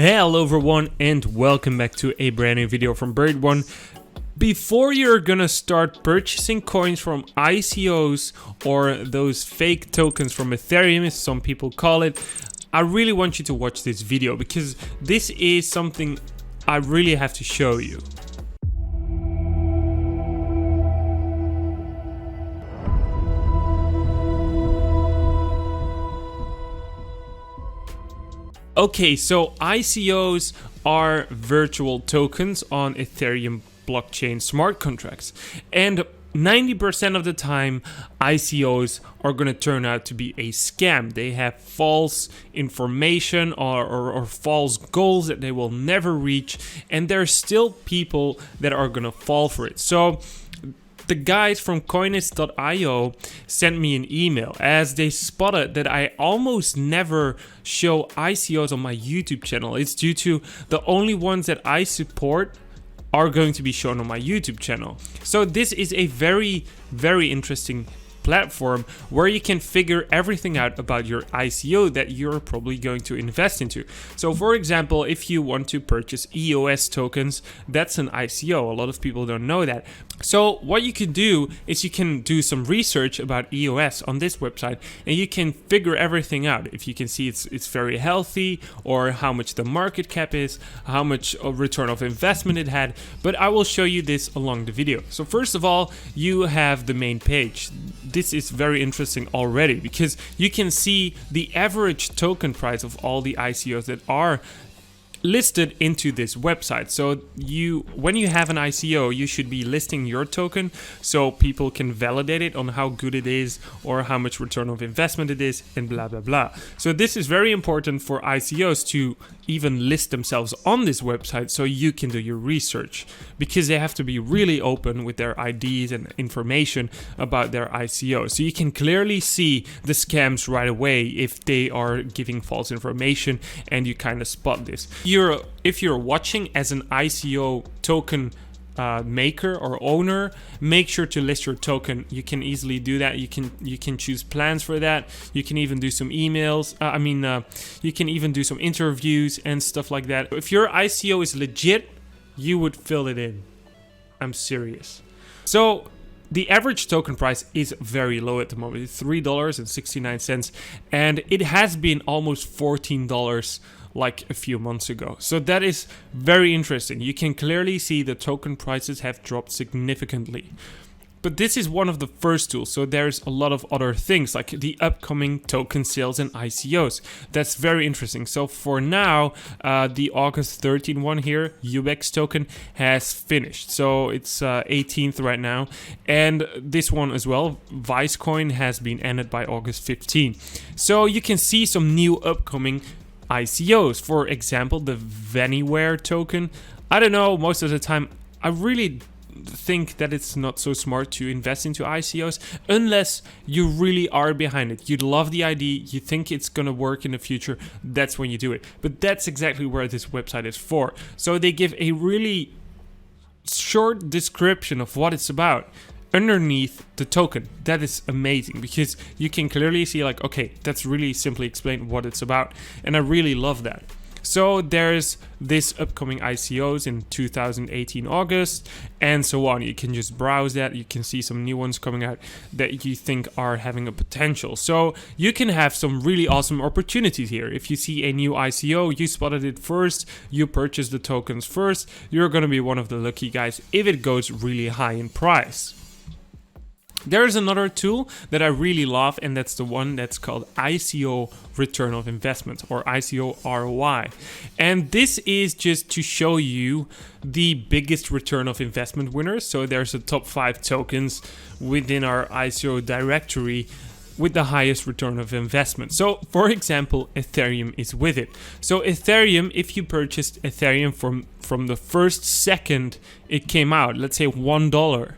Hello everyone and welcome back to a brand new video from BuriedONE. Before you're gonna start purchasing coins from ICOs or those fake tokens from Ethereum, as some people call it, I really want you to watch this video because this is something I really have to show you. Okay, so ICOs are virtual tokens on Ethereum blockchain smart contracts, and 90% of the time ICOs are going to turn out to be a scam. They have false information or false goals that they will never reach, and there are still people that are going to fall for it. So the guys from Coinist.io sent me an email as they spotted that I almost never show ICOs on my YouTube channel. It's due to the only ones that I support are going to be shown on my YouTube channel. So this is a very interesting platform where you can figure everything out about your ICO that you're probably going to invest into. So for example, if you want to purchase EOS tokens, that's an ICO. A lot of people don't know that. So what you can do is you can do some research about EOS on this website and you can figure everything out. If you can see it's very healthy, or how much the market cap is, how much return of investment it had, but I will show you this along the video. So first of all, you have the main page. This is very interesting already because you can see the average token price of all the ICOs that are listed into this website. So when you have an ICO, you should be listing your token so people can validate it on how good it is or how much return of investment it is and blah blah blah. So this is very important for ICOs to even list themselves on this website so you can do your research, because they have to be really open with their IDs and information about their ICO. So you can clearly see the scams right away if they are giving false information, and you kind of spot this. If you're watching as an ICO token maker or owner, make sure to list your token. You can easily do that. You can choose plans for that. You can even do some emails. You can even do some interviews and stuff like that. If your ICO is legit, you would fill it in. I'm serious. So the average token price is very low at the moment. It's $3.69, and it has been almost $14 like a few months ago. So that is very interesting. You can clearly see the token prices have dropped significantly. But this is one of the first tools. So there's a lot of other things like the upcoming token sales and ICOs. That's very interesting. So for now, the August 13 one here, UX token, has finished. So it's 18th right now. And this one as well, Vicecoin, has been ended by August 15. So you can see some new upcoming ICOs. For example, the Anywhere token. I don't know, most of the time I really think that it's not so smart to invest into ICOs unless you really are behind it. You love the idea, you think it's gonna work in the future, that's when you do it. But that's exactly where this website is for. So they give a really short description of what it's about underneath the token. That is amazing because you can clearly see like, okay, that's really simply explain what it's about, and I really love that. So there's this upcoming ICOs in 2018 August and so on. You can just browse that. You can see some new ones coming out that you think are having a potential. So you can have some really awesome opportunities here. If you see a new ICO, you spotted it first, you purchased the tokens first, you're going to be one of the lucky guys if it goes really high in price. There's another tool that I really love, and that's the one that's called ICO return of investment, or ICO ROI. And this is just to show you the biggest return of investment winners. So there's the top 5 tokens within our ICO directory with the highest return of investment. So for example, Ethereum is with it. So Ethereum, if you purchased Ethereum from the first second it came out, let's say $1,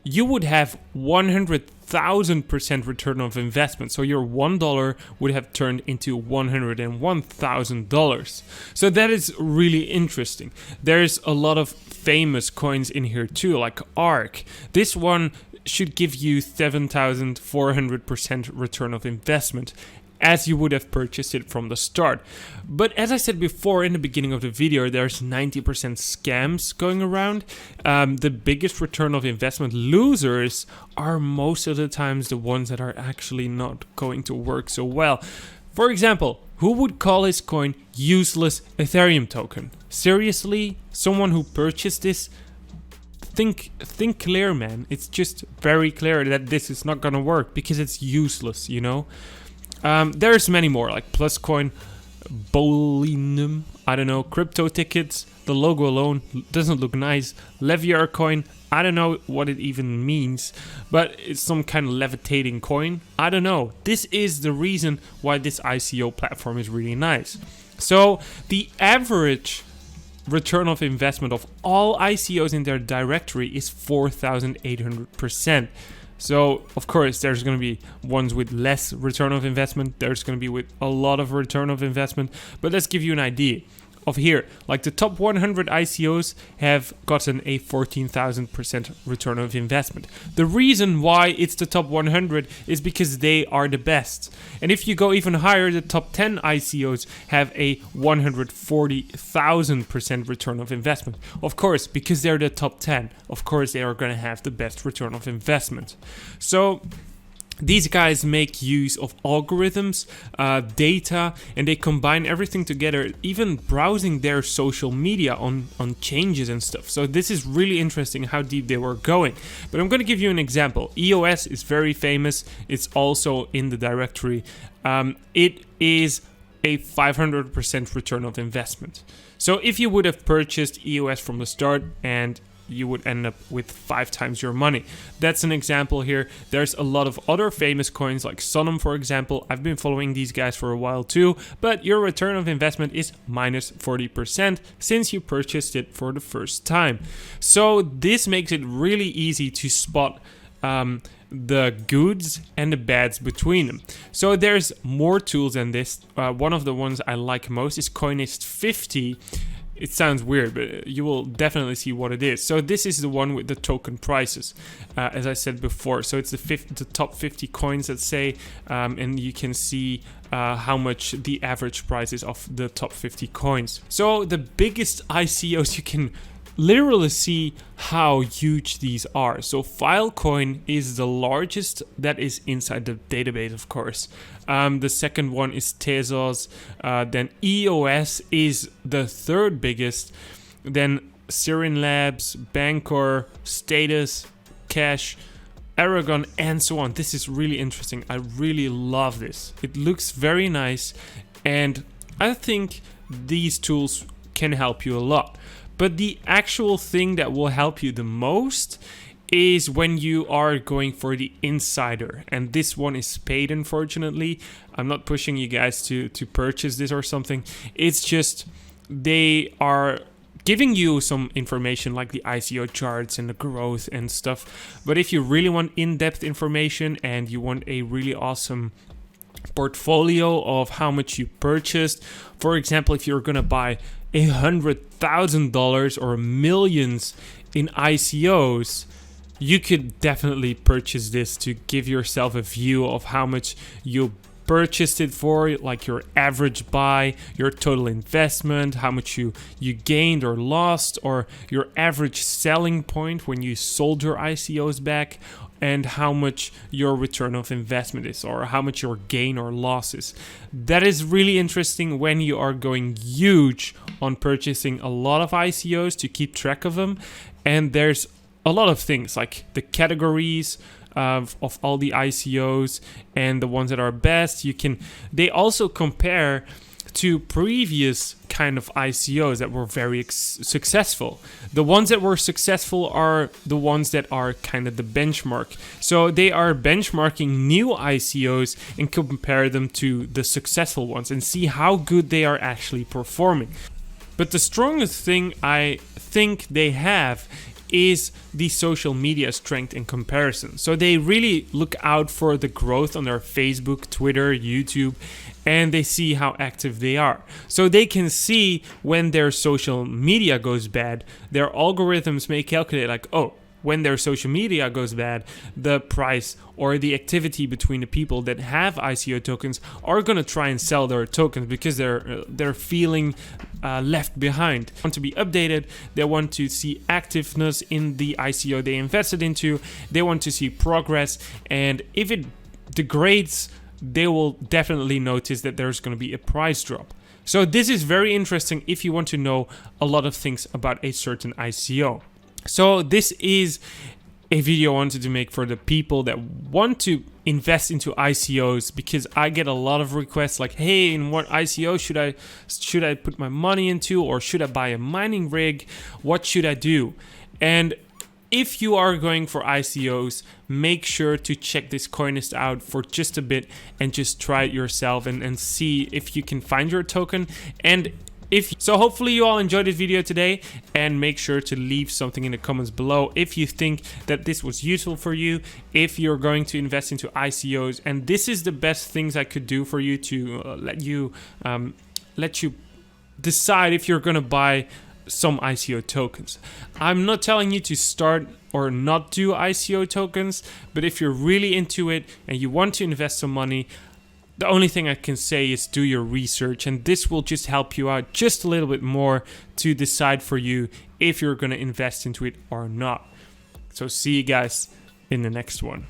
you would have 100,000% return of investment. So your $1 would have turned into $101,000. So that is really interesting. There's a lot of famous coins in here too, like ARK. This one should give you 7,400% return of investment. as you would have purchased it from the start. But as I said before in the beginning of the video, there's 90% scams going around. The biggest return of investment losers are most of the times the ones that are actually not going to work so well. For example, who would call his coin useless Ethereum token? Seriously? Someone who purchased this? Think clear, man. It's just very clear that this is not gonna work because it's useless, you know? There's many more, like Pluscoin, Bolinum, I don't know, crypto tickets. The logo alone doesn't look nice. Leviar coin, I don't know what it even means, but it's some kind of levitating coin. I don't know. This is the reason why this ICO platform is really nice. So the average return of investment of all ICOs in their directory is 4,800%. So of course there's going to be ones with less return of investment, there's going to be with a lot of return of investment, but let's give you an idea of here. Like the top 100 ICOs have gotten a 14,000% return of investment. The reason why it's the top 100 is because they are the best. And if you go even higher, the top 10 ICOs have a 140,000% return of investment. Of course, because they're the top 10, of course they are going to have the best return of investment. So these guys make use of algorithms, data, and they combine everything together, even browsing their social media on changes and stuff. So this is really interesting how deep they were going. But I'm going to give you an example. EOS is very famous. It's also in the directory. It is a 500% return of investment. So if you would have purchased EOS from the start, and you would end up with 5 times your money. That's an example here. There's a lot of other famous coins like Sonum, for example. I've been following these guys for a while too, but your return of investment is minus 40% since you purchased it for the first time. So this makes it really easy to spot the goods and the bads between them. So there's more tools than this. One of the ones I like most is Coinist 50. It sounds weird, but you will definitely see what it is. So this is the one with the token prices, as I said before. So it's the top 50 coins, let's say, and you can see how much the average price is of the top 50 coins. So the biggest ICOs, you can literally see how huge these are. So Filecoin is the largest that is inside the database, of course. The second one is Tezos. Then EOS is the third biggest. Then Sirin Labs, Bancor, Status, Cash, Aragon, and so on. This is really interesting. I really love this. It looks very nice, and I think these tools can help you a lot. But the actual thing that will help you the most is when you are going for the insider, and this one is paid, unfortunately. I'm not pushing you guys to purchase this or something. It's just they are giving you some information like the ICO charts and the growth and stuff. But if you really want in-depth information and you want a really awesome portfolio of how much you purchased, for example, if you're gonna buy $100,000 or millions in ICOs, you could definitely purchase this to give yourself a view of how much you purchased it for, like your average buy, your total investment, how much you gained or lost, or your average selling point when you sold your ICOs back, and how much your return of investment is, or how much your gain or loss is. That is really interesting when you are going huge on purchasing a lot of ICOs to keep track of them. And there's a lot of things like the categories of all the ICOs and the ones that are best. They also compare to previous kind of ICOs that were very successful. The ones that were successful are the ones that are kind of the benchmark. So they are benchmarking new ICOs and compare them to the successful ones and see how good they are actually performing. But the strongest thing I think they have is the social media strength in comparison. So they really look out for the growth on their Facebook, Twitter, YouTube, and they see how active they are. So they can see when their social media goes bad, their algorithms may calculate like, oh, when their social media goes bad, the price or the activity between the people that have ICO tokens are going to try and sell their tokens because they're feeling left behind. They want to be updated. They want to see activeness in the ICO they invested into. They want to see progress, and if it degrades, they will definitely notice that there's going to be a price drop. So this is very interesting if you want to know a lot of things about a certain ICO. So this is a video I wanted to make for the people that want to invest into ICOs, because I get a lot of requests like, hey, in what ICO should I put my money into, or should I buy a mining rig? What should I do? And if you are going for ICOs, make sure to check this coinist out for just a bit and just try it yourself and see if you can find your token. And so hopefully you all enjoyed this video today, and make sure to leave something in the comments below if you think that this was useful for you, if you're going to invest into ICOs. And this is the best things I could do for you to let you decide if you're going to buy some ICO tokens. I'm not telling you to start or not do ICO tokens, but if you're really into it and you want to invest some money, the only thing I can say is do your research, and this will just help you out just a little bit more to decide for you if you're going to invest into it or not. So see you guys in the next one.